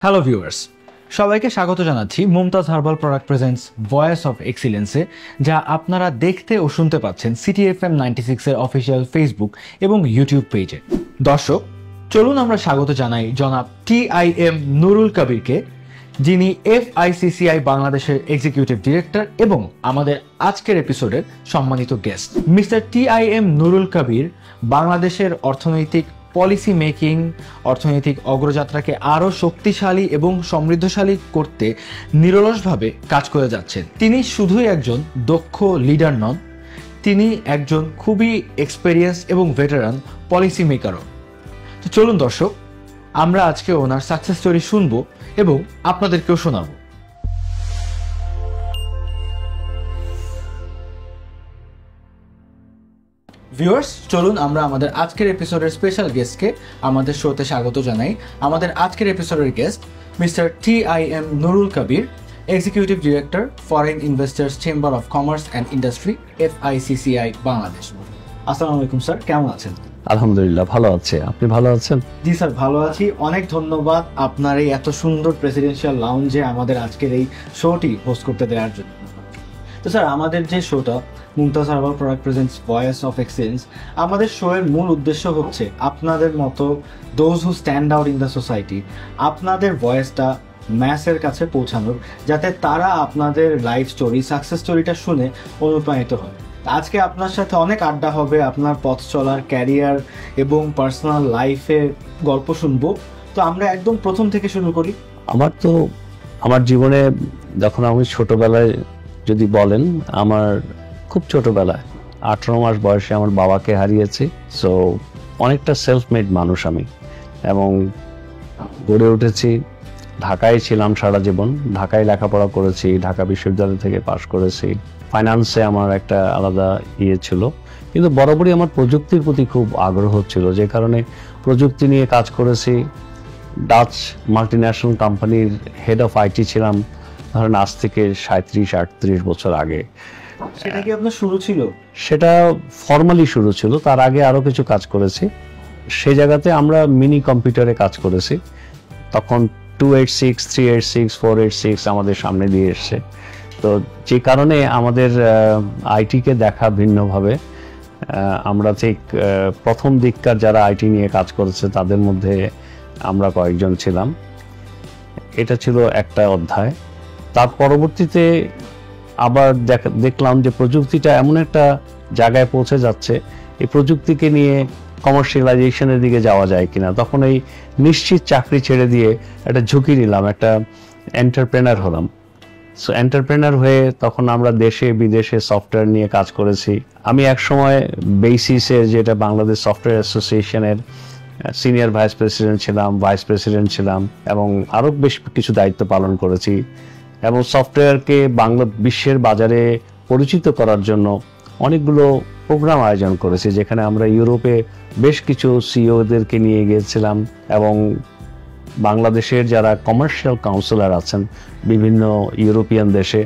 Hello viewers, সবাইকে স্বাগত জানাচ্ছি Mumtaz herbal product presents voice of এক্সিলেন্সে, যা আপনারা দেখতে ও শুনতে পাচ্ছেন CTFM 96 এর অফিসিয়াল ফেসবুক এবং ইউটিউব পেজে। দর্শক, চলুন আমরা স্বাগত জানাই জনাব TIM নুরুল কবিরকে, যিনি FICCI বাংলাদেশের এক্সিকিউটিভ ডিরেক্টর এবং আমাদের আজকের এপিসোডের সম্মানিত গেস্ট। মিস্টার TIM নুরুল কবির বাংলাদেশের অর্থনৈতিক পলিসি মেকিং, অর্থনৈতিক অগ্রযাত্রাকে আরও শক্তিশালী এবং সমৃদ্ধশালী করতে নিরলসভাবে কাজ করে যাচ্ছেন। তিনি শুধুই একজন দক্ষ লিডার নন, তিনি একজন খুবই এক্সপেরিয়েন্স এবং ভেটারান পলিসি মেকারও। তো চলুন দর্শক, আমরা আজকে ওনার সাকসেস স্টোরি শুনবো এবং আপনাদেরকেও শোনাবো। ভিউয়ার্স, চলুন আমরা আমাদের আজকের এপিসোডের স্পেশাল গেস্টকে আমাদের শোতে স্বাগত জানাই। আমাদের আজকের এপিসোডের guest mister TIM Nurul Kabir, executive director, foreign investors chamber of commerce and industry, FICCI Bangladesh. আসসালামু আলাইকুম স্যার, কেমন আছেন? আলহামদুলিল্লাহ, ভালো আছে। আপনি ভালো আছেন? জি স্যার, ভালো আছি। অনেক ধন্যবাদ আপনার এই এত সুন্দর প্রেসিডেন্সিয়াল লাউঞ্জে আমাদের আজকের এই শোটি হোস্ট করতে দেওয়ার জন্য। তো স্যার, আমাদের যে শোটা Mumtaz herbal product presents voice of excellence, আমাদের শোয়ের মূল উদ্দেশ্য হচ্ছে আপনাদের মতো those who stand out in the society, আপনাদের ভয়েসটা ম্যাসের কাছে পৌঁছানোর, যাতে তারা আপনাদের লাইফ স্টোরি, সাকসেস স্টোরিটা শুনে অনুপ্রাণিত হয়। আজকে আপনার সাথে অনেক আড্ডা হবে, আপনার পথ চলার, ক্যারিয়ার এবং পার্সোনাল লাইফের গল্প শুনবো। তো আমরা একদম প্রথম থেকে শুরু করি। আমার জীবনে যখন আমি ছোটবেলায় যদি বলেন, আমার খুব ছোটবেলায় 18 মাস বয়সে আমার বাবাকে হারিয়েছি। সো অনেকটা সেলফ মেড মানুষ আমি, এবং গড়ে উঠেছি ঢাকায়, ছিলাম সারা জীবন। ঢাকায় লেখাপড়া করেছি, ঢাকা বিশ্ববিদ্যালয় থেকে পাশ করেছি। ফাইন্যান্সে আমার একটা আলাদা ছিল, কিন্তু বরাবরই আমার প্রযুক্তির প্রতি খুব আগ্রহ ছিল, যে কারণে প্রযুক্তি নিয়ে কাজ করেছি। ডাচ মাল্টিন্যাশনাল কোম্পানির হেড অফ IT ছিলাম, ধরেন আজ থেকে 37-38 বছর আগে। সেটা কি আপনার শুরু ছিল? সেটা ফর্মালি শুরু ছিল, তার আগে আরো কিছু কাজ করেছি। সেই জায়গাতে আমরা মিনি কম্পিউটারে কাজ করেছি। তখন 286, 386, 486 আমাদের সামনে দিয়ে এসছে। তো যে কারণে আমাদের আইটিকে দেখা ভিন্নভাবে। আমরা ঠিক প্রথম দিককার যারা আইটি নিয়ে কাজ করেছে তাদের মধ্যে আমরা কয়েকজন ছিলাম। এটা ছিল একটা অধ্যায়। তার পরবর্তীতে আবার দেখলাম যে প্রযুক্তিটা এমন একটা জায়গায় পৌঁছে যাচ্ছে, এই প্রযুক্তিকে নিয়ে কমার্শিয়ালাইজেশনের দিকে যাওয়া যায় কিনা। তখন এই নিশ্চিত চাকরি ছেড়ে দিয়ে একটা ঝুঁকি নিলাম, একটা এন্টারপ্রেনার হলাম। সো এন্টারপ্রেনার হয়ে তখন আমরা দেশে বিদেশে সফটওয়্যার নিয়ে কাজ করেছি। আমি একসময় বেসিসের, যেটা বাংলাদেশ সফটওয়্যার অ্যাসোসিয়েশনের সিনিয়র ভাইস প্রেসিডেন্ট ছিলাম, ভাইস প্রেসিডেন্ট ছিলাম, এবং আরও বেশ কিছু দায়িত্ব পালন করেছি। এবং সফটওয়্যারকে বিশ্বের বাজারে পরিচিত করার জন্য অনেকগুলো প্রোগ্রাম আয়োজন করেছি, যেখানে আমরা ইউরোপে বেশ কিছু সিইওদেরকে নিয়ে গিয়েছিলাম, এবং বাংলাদেশের যারা কমার্শিয়াল কাউন্সিলর আছেন বিভিন্ন ইউরোপিয়ান দেশে,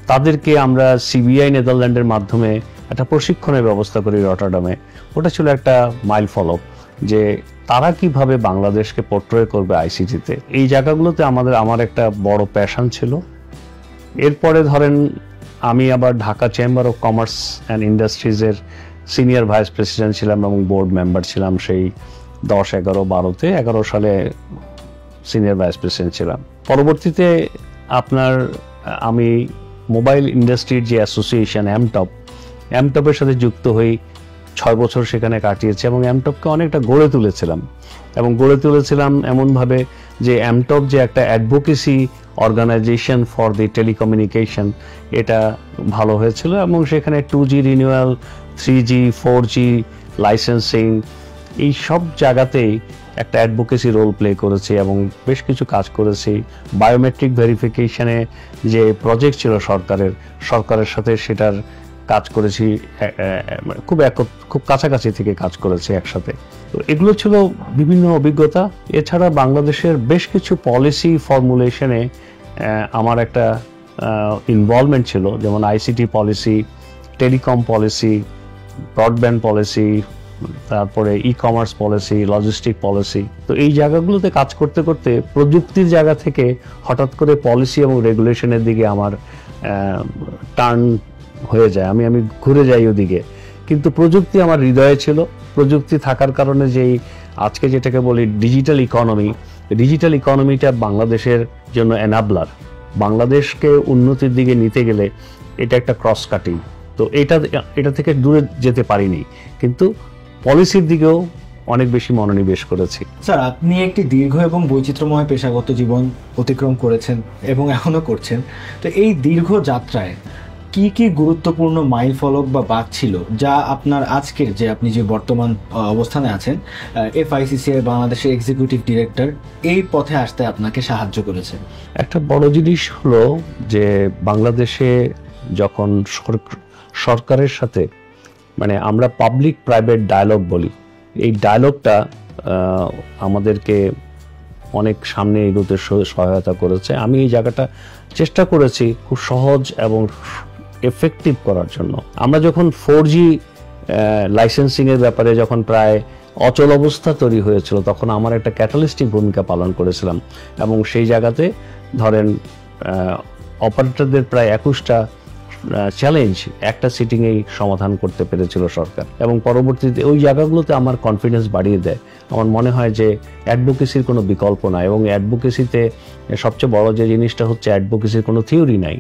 তাদেরকে আমরা CBI নেদারল্যান্ডের মাধ্যমে একটা প্রশিক্ষণের ব্যবস্থা করি রটারডামে। ওটা ছিল একটা মাইল ফলক, যে তারা কিভাবে বাংলাদেশকে পোর্ট্রে করবে ICT-তে। এই জায়গাগুলোতে আমার একটা বড় প্যাশন ছিল। এরপরে ধরেন আমি আবার Dhaka chamber of commerce and ইন্ডাস্ট্রিজের সিনিয়র ভাইস প্রেসিডেন্ট ছিলাম এবং বোর্ড মেম্বার ছিলাম সেই 10, 11, 12-তে। 11 সালে সিনিয়র ভাইস প্রেসিডেন্ট ছিলাম। পরবর্তীতে আমি মোবাইল ইন্ডাস্ট্রির যে অ্যাসোসিয়েশন এমটপের সাথে যুক্ত হই, 6 বছর সেখানে কাটিয়েছি, এবং এমটপকে অনেকটা গড়ে তুলেছিলাম এমনভাবে যে এমটপ যে একটা advocacy organisation for the telecommunication, এটা ভালো হয়েছিল। এবং সেখানে 2G renewal, 3G, 4G licensing, এই সব জায়গাতেই একটা অ্যাডভোকেসি রোল প্লে করেছি এবং বেশ কিছু কাজ করেছি। বায়োমেট্রিক ভেরিফিকেশনে যে প্রজেক্ট ছিল সরকারের সাথে, সেটার কাজ করেছি, খুব কাছাকাছি থেকে কাজ করেছি একসাথে। তো এগুলো ছিল বিভিন্ন অভিজ্ঞতা। এছাড়া বাংলাদেশের বেশ কিছু পলিসি ফর্মুলেশনে আমার একটা ইনভলভমেন্ট ছিল, যেমন ICT policy, telecom policy, broadband policy, তারপরে e commerce policy, logistic policy. তো এই জায়গাগুলোতে কাজ করতে করতে প্রযুক্তির জায়গা থেকে হঠাৎ করে পলিসি এবং রেগুলেশনের দিকে আমার টার্ন হয়ে যায়, আমি ঘুরে যাই ওদিকে। কিন্তু প্রযুক্তি আমার হৃদয়ে ছিল। প্রযুক্তি থাকার কারণে যেই আজকে যেটাকে বলি ডিজিটাল ইকোনমিটা বাংলাদেশের জন্য এনাবলার। বাংলাদেশকে উন্নতির দিকে নিতে গেলে এটা একটা ক্রস কাটিং। তো এটা থেকে দূরে যেতে পারিনি, কিন্তু পলিসির দিকেও অনেক বেশি মনোনিবেশ করেছি। স্যার, আপনি একটি দীর্ঘ এবং বৈচিত্র্যময় পেশাগত জীবন অতিক্রম করেছেন এবং এখনো করছেন। তো এই দীর্ঘ যাত্রায় কি কি গুরুত্বপূর্ণ মাইল ফলক বা বাঁক ছিল যা আপনার আজকের যে আপনি যে বর্তমান অবস্থানে আছেন, FICCI বাংলাদেশের এক্সিকিউটিভ ডিরেক্টর, এই পথে আসতে আপনাকে সাহায্য করেছে? একটা বড় জিনিস হলো যে বাংলাদেশে যখন সরকারের সাথে মানে আমরা পাবলিক প্রাইভেট ডায়ালগ বলি, এই ডায়ালগটা আমাদেরকে অনেক সামনে এগোতে সহায়তা করেছে। আমি এই জায়গাটা চেষ্টা করেছি খুব সহজ এবং এফেক্টিভ করার জন্য। আমরা যখন 4G লাইসেন্সিং এর ব্যাপারে যখন প্রায় অচল অবস্থা তৈরি হয়েছিল, তখন আমার একটা ক্যাটালিস্টিক ভূমিকা পালন করেছিলাম এবং সেই জায়গাতে ধরেন অপারেটরদের প্রায় 21টা চ্যালেঞ্জ একটা সিটিংয়েই সমাধান করতে পেরেছিল সরকার। এবং পরবর্তীতে ওই জায়গাগুলোতে আমার কনফিডেন্স বাড়িয়ে দেয়। আমার মনে হয় যে অ্যাডভোকেসির কোনো বিকল্প নাই, এবং অ্যাডভোকেসিতে সবচেয়ে বড় যে জিনিসটা হচ্ছে অ্যাডভোকেসির কোনো থিওরি নাই।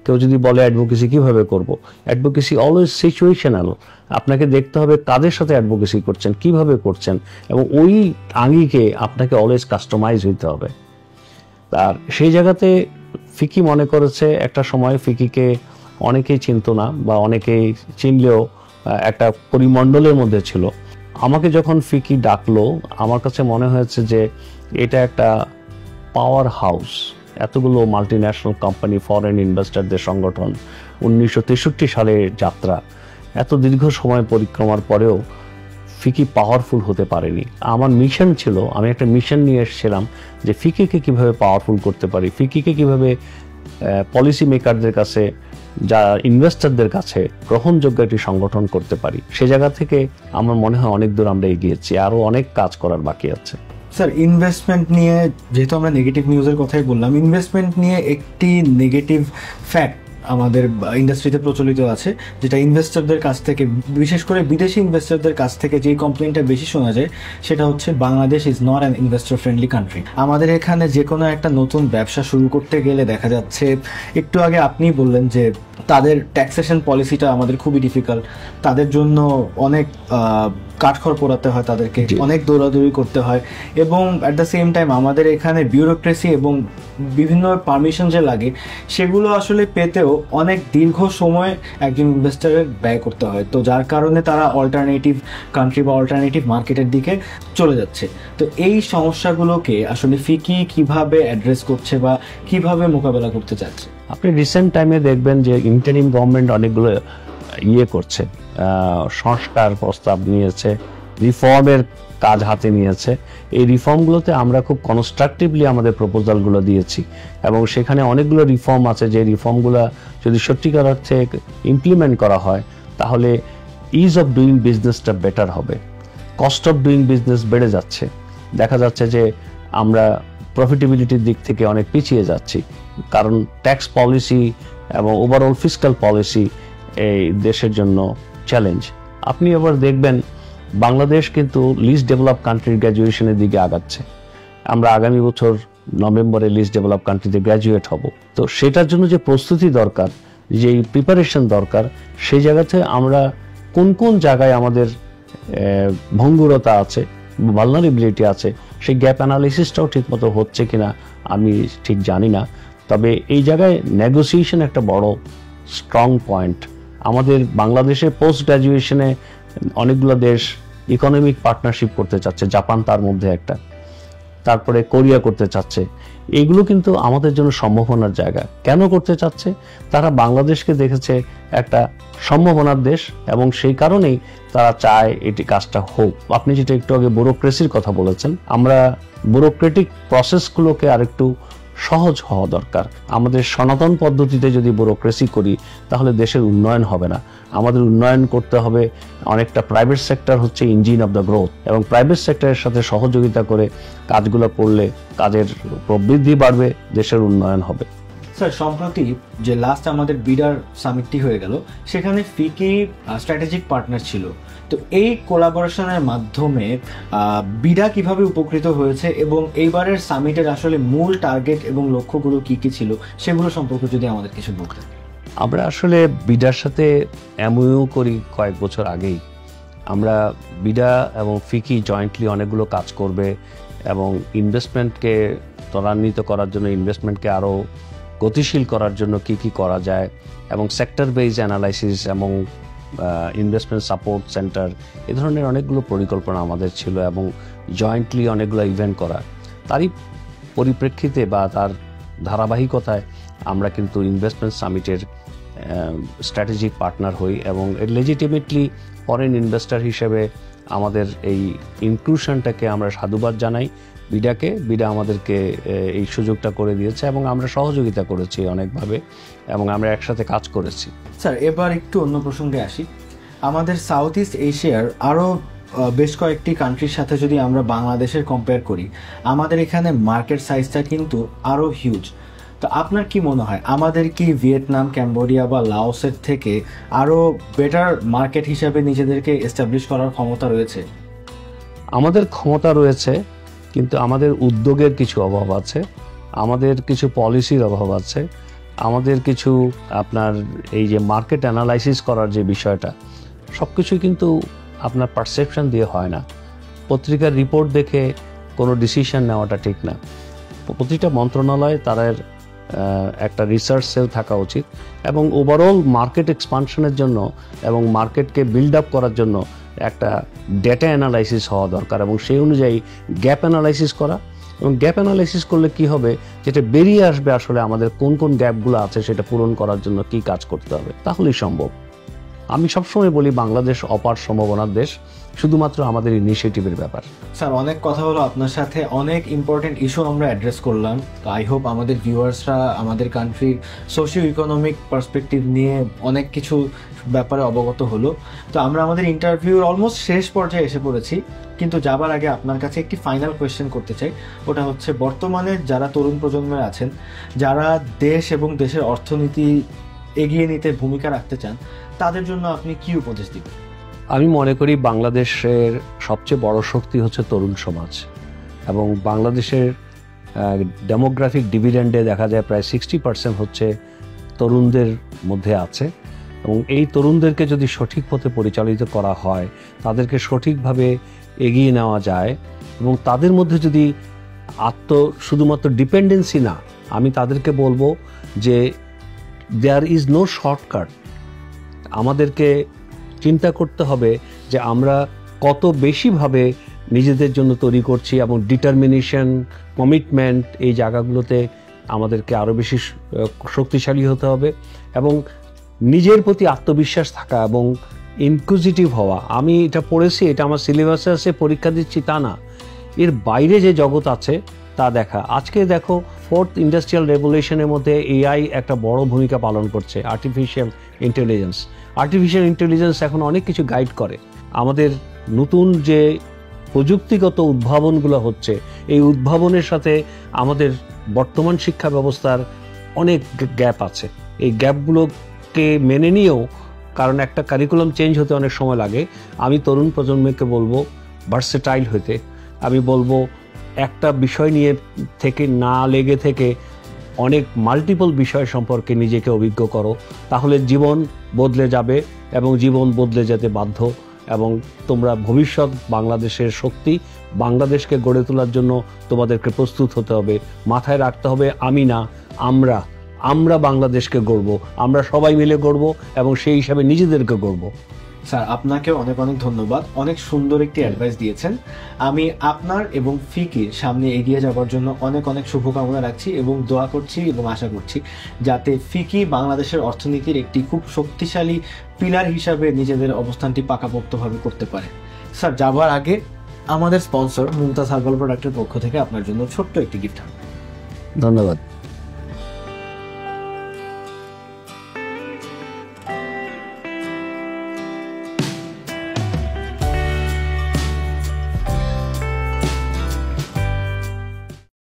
কেউ যদি বলে অ্যাডভোকেসি কিভাবে করব, অ্যাডভোকেসি অলওয়েজ সিচুয়েশনাল। আপনাকে দেখতে হবে কাদের সাথে অ্যাডভোকেসি করছেন, কিভাবে করছেন, এবং ওই আঙ্গিকে আপনাকে অলওয়েজ কাস্টমাইজ হইতে হবে। আর সেই জায়গাতে ফিকি মনে করেছে একটা সময় ফিকিকে অনেকেই চিনত না, বা অনেকেই চিনলেও একটা পরিমণ্ডলের মধ্যে ছিল। আমাকে যখন ফিকি ডাকলো, আমার কাছে মনে হয়েছে যে এটা একটা পাওয়ার হাউস, এতগুলো মাল্টিন্যাশনাল কোম্পানি, ফরেন ইনভেস্টরদের সংগঠন, 1963 সালের যাত্রা, এত দীর্ঘ সময় পরিক্রমার পরেও ফিকি পাওয়ারফুল হতে পারেনি। আমার মিশন ছিল, আমি একটা মিশন নিয়ে এসেছিলাম যে ফিকিকে কিভাবে পাওয়ারফুল করতে পারি, ফিকিকে কিভাবে পলিসি মেকারদের কাছে, যা ইনভেস্টরদের কাছে গ্রহণযোগ্য একটি সংগঠন করতে পারি। সে জায়গা থেকে আমার মনে হয় অনেক দূর আমরা এগিয়েছি, আরও অনেক কাজ করার বাকি আছে। স্যার, ইনভেস্টমেন্ট নিয়ে যেহেতু আমরা নেগেটিভ নিউজের কথাই বললাম, ইনভেস্টমেন্ট নিয়ে একটি নেগেটিভ ফ্যাক্ট আমাদের ইন্ডাস্ট্রিতে প্রচলিত আছে, যেটা ইনভেস্টরদের কাছ থেকে, বিশেষ করে বিদেশি ইনভেস্টরদের কাছ থেকে যেই কমপ্লেনটা বেশি শোনা যায়, সেটা হচ্ছে Bangladesh is not an investor friendly country. আমাদের এখানে যে কোনো একটা নতুন ব্যবসা শুরু করতে গেলে দেখা যাচ্ছে, একটু আগে আপনি বললেন যে তাদের ট্যাক্সেশন পলিসিটা আমাদের খুবই ডিফিকাল্ট, তাদের জন্য অনেক কাঠখড় পোড়াতে হয়, তাদেরকে অনেক দৌড়াদৌড়ি করতে হয়, এবং অ্যাট দ্য সেম টাইম আমাদের এখানে বিউরোক্রেসি এবং বিভিন্ন পারমিশন যে লাগে সেগুলো আসলে পেতেও অনেক দীর্ঘ সময় একজন ইনভেস্টরের ব্যয় করতে হয়। তো যার কারণে তারা অল্টারনেটিভ কান্ট্রি বা অল্টারনেটিভ মার্কেটের দিকে চলে যাচ্ছে। তো এই সমস্যাগুলোকে আসলে ফিকি কিভাবে অ্যাড্রেস করছে বা কিভাবে মোকাবেলা করতে চাচ্ছে? আপনি রিসেন্ট টাইমে দেখবেন যে ইন্টারিম গভর্নমেন্ট অনেকগুলো করছে, সংস্কার প্রস্তাব নিয়েছে, রিফর্মের কাজ হাতে নিয়েছে। এই রিফর্মগুলোতে আমরা খুব কনস্ট্রাকটিভলি আমাদের প্রপোজালগুলো দিয়েছি, এবং সেখানে অনেকগুলো রিফর্ম আছে যে রিফর্মগুলো যদি সত্যিকার অর্থে ইমপ্লিমেন্ট করা হয় তাহলে ইজ অফ ডুইং বিজনেসটা বেটার হবে। কস্ট অফ ডুইং বিজনেস বেড়ে যাচ্ছে, দেখা যাচ্ছে যে আমরা প্রফিটেবিলিটির দিক থেকে অনেক পিছিয়ে যাচ্ছি, কারণ ট্যাক্স পলিসি এবং ওভারঅল ফিসকাল পলিসি এই দেশের জন্য চ্যালেঞ্জ। আপনি আবার দেখবেন বাংলাদেশ কিন্তু লিস্ট ডেভেলপ কান্ট্রির গ্র্যাজুয়েশনের দিকে আগাচ্ছে। আমরা আগামী বছর নভেম্বরে লিস্ট ডেভেলপ কান্ট্রিতে গ্র্যাজুয়েট হব। তো সেটার জন্য যে প্রস্তুতি দরকার, যে প্রিপারেশন দরকার, সেই জায়গাতে আমরা কোন কোন জায়গায় আমাদের ভঙ্গুরতা আছে, ভালনারেবিলিটি আছে, সেই গ্যাপ অ্যানালিসিসটাও ঠিকমতো হচ্ছে কিনা আমি ঠিক জানি না। তবে এই জায়গায় নেগোসিয়েশন একটা বড় স্ট্রং পয়েন্ট। আমাদের বাংলাদেশে পোস্ট গ্র্যাজুয়েশনে অনেকগুলো দেশ ইকোনমিক পার্টনারশিপ করতে চাচ্ছে, জাপান তার মধ্যে একটা, তারপরে কোরিয়া করতে চাচ্ছে। এগুলো কিন্তু আমাদের জন্য সম্ভাবনার জায়গা। কেন করতে চাচ্ছে? তারা বাংলাদেশকে দেখেছে একটা সম্ভাবনার দেশ, এবং সেই কারণেই তারা চায় এটি কাজটা হোক। আপনি যেটা একটু আগে ব্যুরোক্রেসির কথা বলেছেন, আমরা ব্যুরোক্রেটিক প্রসেসগুলোকে আরেকটু সহজ হওয়া দরকার। আমাদের সনাতন পদ্ধতিতে যদি ব্যুরোক্রেসি করি তাহলে দেশের উন্নয়ন হবে না। আমাদের উন্নয়ন করতে হবে অনেকটা, প্রাইভেট সেক্টর হচ্ছে ইঞ্জিন অফ দ্য গ্রোথ, এবং প্রাইভেট সেক্টরের সাথে সহযোগিতা করে কাজগুলো করলে কাজের প্রবৃদ্ধি বাড়বে, দেশের উন্নয়ন হবে। স্যার, সম্প্রতি যে লাস্ট আমাদের বিডার সামিটটি হয়ে গেল, সেখানে ফিকি স্ট্র্যাটেজিক পার্টনার ছিল। তো এই কোলাবোরেশনের মাধ্যমে বিডা কিভাবে উপকৃত হয়েছে এবং এইবারের সামিটের আসলে মূল টার্গেট এবং লক্ষ্যগুলো কি কি ছিল সেগুলো সম্পর্কে যদি আমাদের কিছু বলতেন। আমরা আসলে বিডার সাথে এমইউ করি কয়েক বছর আগেই। আমরা বিডা এবং ফিকি জয়েন্টলি অনেকগুলো কাজ করবে এবং ইনভেস্টমেন্টকে ত্বরান্বিত করার জন্য, ইনভেস্টমেন্টকে আরও গতিশীল করার জন্য কি কি করা যায়, এবং সেক্টর বেইজ অ্যানালাইসিস এবং ইনভেস্টমেন্ট সাপোর্ট সেন্টার, এ ধরনের অনেকগুলো পরিকল্পনা আমাদের ছিল, এবং জয়েন্টলি অনেকগুলো ইভেন্ট করা। তারই পরিপ্রেক্ষিতে বা তার ধারাবাহিকতায় আমরা কিন্তু ইনভেস্টমেন্ট সামিটের স্ট্র্যাটেজিক পার্টনার হই, এবং লেজিটিমেটলি ফরেন ইনভেস্টর হিসেবে আমাদের এই ইনক্লুশনটাকে আমরা সাধুবাদ জানাই বিডাকে। বিডা আমাদেরকে এই সুযোগটা করে দিয়েছে এবং আমরা সহযোগিতা করেছি অনেকভাবে, এবং আমরা একসাথে কাজ করেছি। স্যার, এবার একটু অন্য প্রসঙ্গে আসি। আমাদের সাউথ ইস্ট এশিয়ার আরও বেশ কয়েকটি কান্ট্রির সাথে যদি আমরা বাংলাদেশের কম্পেয়ার করি, আমাদের এখানে মার্কেট সাইজটা কিন্তু আরও হিউজ। তো আপনার কি মনে হয়, আমাদের কি ভিয়েতনাম, ক্যাম্বোডিয়া বা লাওসের থেকে আরও বেটার মার্কেট হিসাবে নিজেদেরকে এস্টাবলিশ করার ক্ষমতা রয়েছে? আমাদের ক্ষমতা রয়েছে, কিন্তু আমাদের উদ্যোগের কিছু অভাব আছে, আমাদের কিছু পলিসির অভাব আছে, আমাদের কিছু আপনার এই যে মার্কেট অ্যানালাইসিস করার যে বিষয়টা, সব কিছুই কিন্তু আপনার পারসেপশন দিয়ে হয় না। পত্রিকার রিপোর্ট দেখে কোনো ডিসিশন নেওয়াটা ঠিক না। প্রতিটা মন্ত্রণালয়ে তাদের একটা রিসার্চ সেল থাকা উচিত, এবং ওভারঅল মার্কেট এক্সপানশনের জন্য এবং মার্কেটকে বিল্ড আপ করার জন্য একটা ডেটা অ্যানালাইসিস হওয়া দরকার, এবং সেই অনুযায়ী গ্যাপ অ্যানালাইসিস করা। এবং গ্যাপ অ্যানালাইসিস করলে কি হবে, যেটা বেরিয়ে আসবে আসলে আমাদের কোন কোন গ্যাপগুলো আছে সেটা পূরণ করার জন্য কি কাজ করতে হবে, তাহলেই সম্ভব। আমি সবসময় বলি বাংলাদেশ অপার সম্ভাবনার দেশ, শুধুমাত্র আমাদের ইনিশিয়েটিভের ব্যাপার। স্যার, অনেক কথা হলো আপনার সাথে, অনেক ইম্পর্টেন্ট ইস্যু আমরা অ্যাড্রেস করলাম। তো আই হোপ আমাদের ভিউয়ার্সরা আমাদের কান্ট্রির সোশিও ইকোনমিক পার্সপেক্টিভ নিয়ে অনেক কিছু ব্যাপারে অবগত হলো। তো আমরা আমাদের ইন্টারভিউর অলমোস্ট শেষ পর্যায়ে এসে পড়েছি, কিন্তু যাবার আগে আপনার কাছে একটি ফাইনাল কোয়েশ্চেন করতে চাই। ওটা হচ্ছে, বর্তমানে যারা তরুণ প্রজন্মে আছেন, যারা দেশ এবং দেশের অর্থনীতি এগিয়ে নিতে ভূমিকা রাখতে চান, তাদের জন্য আপনি কি উপদেশ দিবেন? আমি মনে করি বাংলাদেশের সবচেয়ে বড় শক্তি হচ্ছে তরুণ সমাজ, এবং বাংলাদেশের ডেমোগ্রাফিক ডিভিডেন্ডে দেখা যায় প্রায় 60% হচ্ছে তরুণদের মধ্যে আছে। এবং এই তরুণদেরকে যদি সঠিক পথে পরিচালিত করা হয়, তাদেরকে সঠিকভাবে এগিয়ে নেওয়া যায়, এবং তাদের মধ্যে যদি শুধুমাত্র ডিপেন্ডেন্সি না, আমি তাদেরকে বলবো যে দেয়ার ইজ নো শর্টকাট। আমাদেরকে চিন্তা করতে হবে যে আমরা কত বেশিভাবে নিজেদের জন্য তৈরি করছি, এবং ডিটারমিনেশন, কমিটমেন্ট, এই জায়গাগুলোতে আমাদেরকে আরও বেশি শক্তিশালী হতে হবে, এবং নিজের প্রতি আত্মবিশ্বাস থাকা এবং ইনক্লুসিভ হওয়া। আমি এটা পড়েছি, এটা আমার সিলেবাসে আছে, পরীক্ষা দিচ্ছি তা না, এর বাইরে যে জগৎ আছে তা দেখা। আজকে দেখো, 4th ইন্ডাস্ট্রিয়াল রেভলিউশনের মধ্যে এআই একটা বড় ভূমিকা পালন করছে, আর্টিফিশিয়াল ইন্টেলিজেন্স। আর্টিফিশিয়াল ইন্টেলিজেন্স এখন অনেক কিছু গাইড করে। আমাদের নতুন যে প্রযুক্তিগত উদ্ভাবনগুলো হচ্ছে, এই উদ্ভাবনের সাথে আমাদের বর্তমান শিক্ষা ব্যবস্থার অনেক গ্যাপ আছে। এই গ্যাপগুলোকে মেনে নিয়েও, কারণ একটা কারিকুলাম চেঞ্জ হতে অনেক সময় লাগে, আমি তরুণ প্রজন্মকে বলবো ভার্সেটাইল হতে। আমি বলবো একটা বিষয় নিয়ে থেকে না লেগে থেকে অনেক মাল্টিপল বিষয় সম্পর্কে নিজেকে অভিজ্ঞ করো, তাহলে জীবন বদলে যাবে এবং জীবন বদলে যেতে বাধ্য। এবং তোমরা ভবিষ্যৎ বাংলাদেশের শক্তি, বাংলাদেশকে গড়ে তোলার জন্য তোমাদেরকে প্রস্তুত হতে হবে। মাথায় রাখতে হবে আমি না, আমরা বাংলাদেশকে গড়ব, আমরা সবাই মিলে গড়ব, এবং সেই হিসাবে নিজেদেরকে গড়ব। স্যার, আপনাকেও অনেক অনেক ধন্যবাদ, অনেক সুন্দর একটি অ্যাডভাইস দিয়েছেন। আমি আপনার এবং ফিকির সামনে এগিয়ে যাওয়ার জন্য অনেক অনেক শুভকামনা রাখছি এবং দোয়া করছি এবং আশা করছি যাতে ফিকি বাংলাদেশের অর্থনীতির একটি খুব শক্তিশালী পিলার হিসাবে নিজেদের অবস্থানটি পাকাপোক্তভাবে করতে পারে। স্যার, যাবার আগে আমাদের স্পন্সর মুমতাজ হার্বাল প্রোডাক্টের পক্ষ থেকে আপনার জন্য ছোট্ট একটি গিফট হবে। ধন্যবাদ।